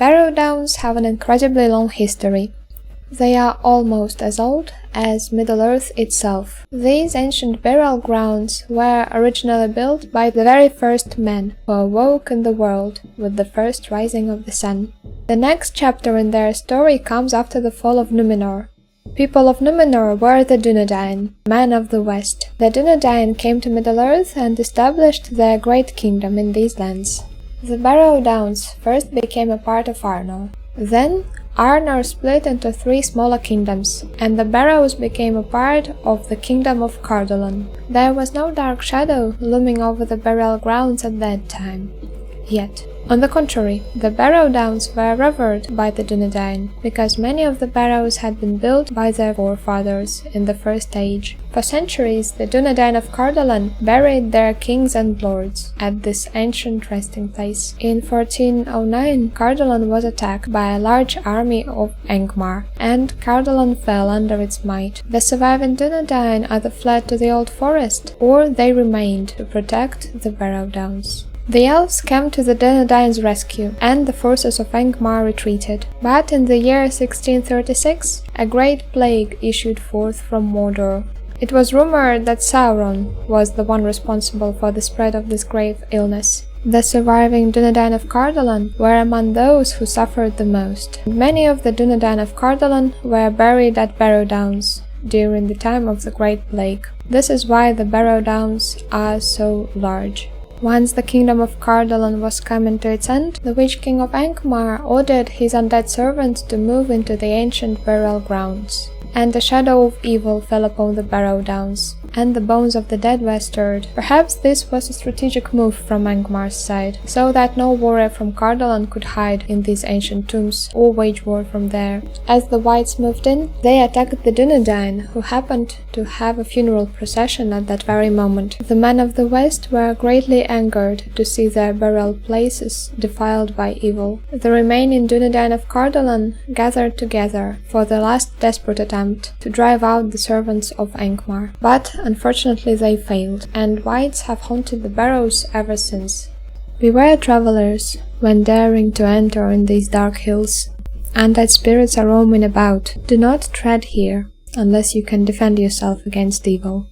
Barrow Downs have an incredibly long history. They are almost as old as Middle-earth itself. These ancient burial grounds were originally built by the very first men who awoke in the world with the first rising of the sun. The next chapter in their story comes after the fall of Numenor. People of Numenor were the Dunedain, men of the West. The Dunedain came to Middle-earth and established their great kingdom in these lands. The Barrow Downs first became a part of Arnor. Then Arnor split into 3 smaller kingdoms, and the Barrows became a part of the kingdom of Cardolan. There was no dark shadow looming over the burial grounds at that time. Yet, on the contrary, the Barrow Downs were revered by the Dunedain, because many of the barrows had been built by their forefathers in the First Age. For centuries, the Dunedain of Cardolan buried their kings and lords at this ancient resting place. In 1409, Cardolan was attacked by a large army of Angmar, and Cardolan fell under its might. The surviving Dunedain either fled to the Old Forest, or they remained to protect the Barrow Downs. The elves came to the Dunedain's rescue, and the forces of Angmar retreated. But in the year 1636, a great plague issued forth from Mordor. It was rumored that Sauron was the one responsible for the spread of this grave illness. The surviving Dunedain of Cardolan were among those who suffered the most. Many of the Dunedain of Cardolan were buried at Barrow Downs during the time of the Great Plague. This is why the Barrow Downs are so large. Once the kingdom of Cardolan was coming to its end, the Witch King of Angmar ordered his undead servants to move into the ancient burial grounds. And the shadow of evil fell upon the Barrow Downs, and the bones of the dead were stirred. Perhaps this was a strategic move from Angmar's side, so that no warrior from Cardolan could hide in these ancient tombs or wage war from there. As the Wights moved in, they attacked the Dunedain, who happened to have a funeral procession at that very moment. The men of the West were greatly angered to see their burial places defiled by evil. The remaining Dunedain of Cardolan gathered together for the last desperate attempt to drive out the servants of Angmar. But unfortunately they failed, and Wights have haunted the Barrows ever since. Beware, travelers, when daring to enter in these dark hills. Undead spirits are roaming about. Do not tread here, unless you can defend yourself against evil.